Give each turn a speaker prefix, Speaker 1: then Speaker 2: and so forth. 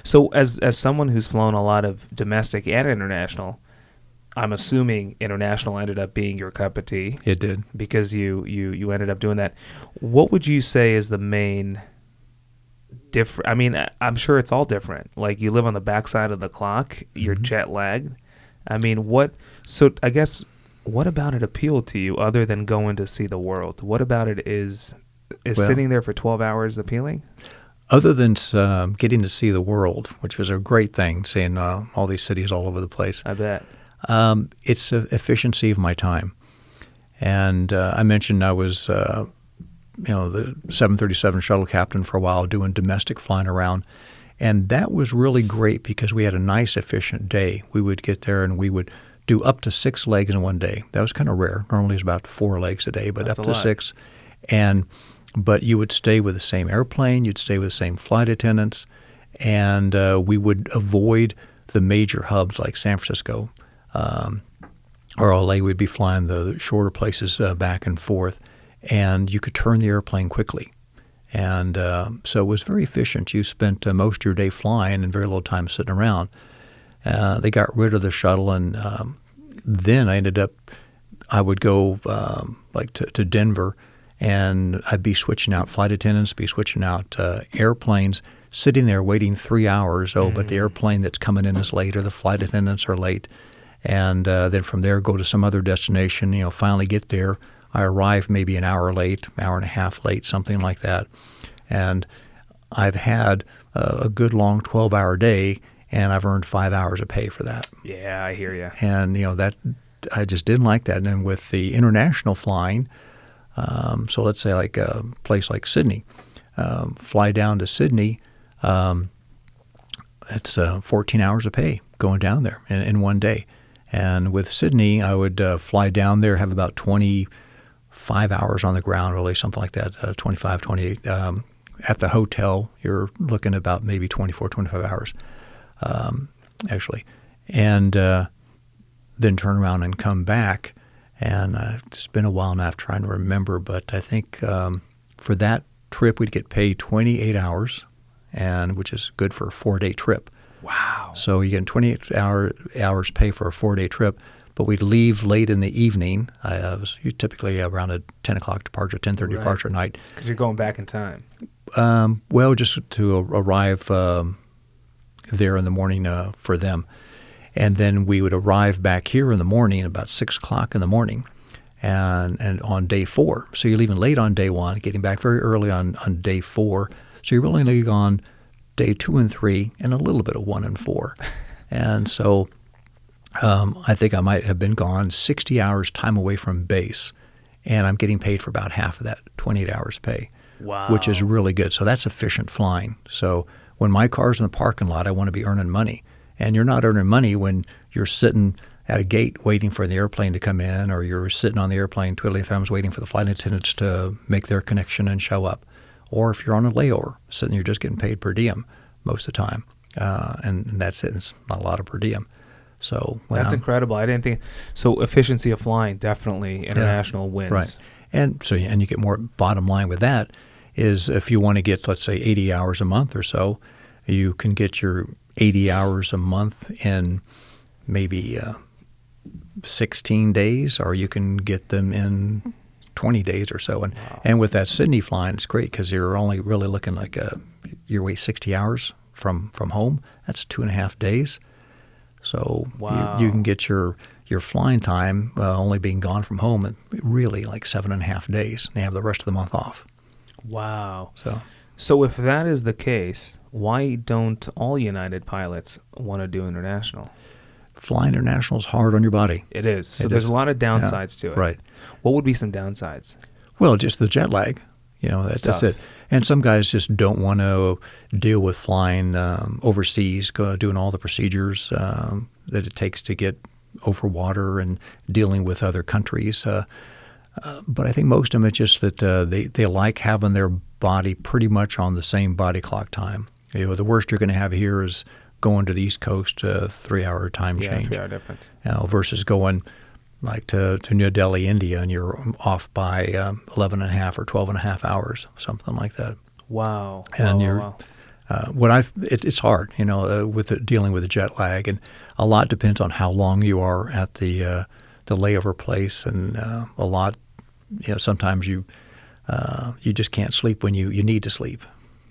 Speaker 1: So as someone who's flown a lot of domestic and international, I'm assuming international ended up being your cup of tea
Speaker 2: It did.
Speaker 1: because you ended up doing that. What would you say is the main different? I mean, I'm sure it's all different. Like you live on the backside of the clock, you're jet lagged. I mean, what? So I guess what about it appealed to you other than going to see the world? What about it is
Speaker 2: Well,
Speaker 1: sitting there for 12 hours appealing?
Speaker 2: other than getting to see the world, which was a great thing, seeing all these cities all over the place,
Speaker 1: I bet.
Speaker 2: it's the efficiency of my time. And I mentioned I was, the 737 shuttle captain for a while, doing domestic flying around. And that was really great because we had a nice, efficient day. We would get there and we would do up to 6 legs in one day. That was kind of rare. Normally it's about 4 legs a day, but
Speaker 1: That's
Speaker 2: up
Speaker 1: a
Speaker 2: to
Speaker 1: lot.
Speaker 2: 6. But you would stay with the same airplane. You'd stay with the same flight attendants. And we would avoid the major hubs like San Francisco or LA. We'd be flying the shorter places back and forth. And you could turn the airplane quickly. And so it was very efficient. You spent most of your day flying and very little time sitting around. They got rid of the shuttle, and then I would go to Denver, and I'd be switching out flight attendants, be switching out airplanes, sitting there waiting 3 hours. But the airplane that's coming in is late, or the flight attendants are late. And then from there, go to some other destination, finally get there. I arrive maybe an hour late, hour and a half late, something like that. And I've had a good long 12-hour day, and I've earned 5 hours of pay for that.
Speaker 1: Yeah, I hear you.
Speaker 2: And, that I just didn't like that. And then with the international flying, so let's say like a place like Sydney, fly down to Sydney, it's 14 hours of pay going down there in one day. And with Sydney, I would fly down there, have about 25 hours on the ground, really, something like that, 25, 28. At the hotel, you're looking at about maybe 24, 25 hours, actually. And then turn around and come back. And it's been a while now, I'm trying to remember, but I think for that trip, we'd get paid 28 hours, which is good for a 4-day trip.
Speaker 1: Wow.
Speaker 2: So you get 28 hours pay for a 4-day trip, but we'd leave late in the evening. It was typically around a 10 o'clock departure, 10:30 departure at night.
Speaker 1: Because you're going back in time.
Speaker 2: Well, just to arrive there in the morning for them. And then we would arrive back here in the morning about 6 o'clock in the morning and on day 4. So you're leaving late on day 1, getting back very early on day 4. So you're really only on day 2 and 3 and a little bit of 1 and 4. And so I think I might have been gone 60 hours time away from base, and I'm getting paid for about half of that, 28 hours pay.
Speaker 1: Wow.
Speaker 2: Which is really good. So that's efficient flying. So when my car's in the parking lot, I want to be earning money. And you're not earning money when you're sitting at a gate waiting for the airplane to come in, or you're sitting on the airplane twiddling thumbs waiting for the flight attendants to make their connection and show up. Or if you're on a layover, sitting you're just getting paid per diem most of the time. And that's it. It's not a lot of per diem. So
Speaker 1: that's incredible. I didn't think so. Efficiency of flying, definitely international wins.
Speaker 2: Right. And so you get more. Bottom line with that is if you want to get, let's say, 80 hours a month or so, you can get your 80 hours a month in maybe 16 days, or you can get them in 20 days or so. And with that Sydney flying, it's great because you're only really looking like you wait 60 hours from home. That's 2.5 days. So you can get your flying time only being gone from home at really like 7.5 days, and you have the rest of the month off.
Speaker 1: Wow.
Speaker 2: So
Speaker 1: if that is the case, why don't all United pilots want to do international?
Speaker 2: Flying international is hard on your body.
Speaker 1: It is. So there's a lot of downsides to it.
Speaker 2: Right.
Speaker 1: What would be some downsides?
Speaker 2: Well, just the jet lag. That's it. And some guys just don't want to deal with flying overseas, doing all the procedures that it takes to get over water and dealing with other countries. But I think most of them, it's just that they like having their body pretty much on the same body clock time. The worst you're going to have here is going to the East Coast, 3-hour time change.
Speaker 1: 3-hour difference.
Speaker 2: Versus going like to New Delhi, India, and you're off by 11.5 or 12.5 hours, something like that.
Speaker 1: Wow.
Speaker 2: And It's hard, with dealing with the jet lag, and a lot depends on how long you are at the layover place, and a lot, sometimes you just can't sleep when you need to sleep.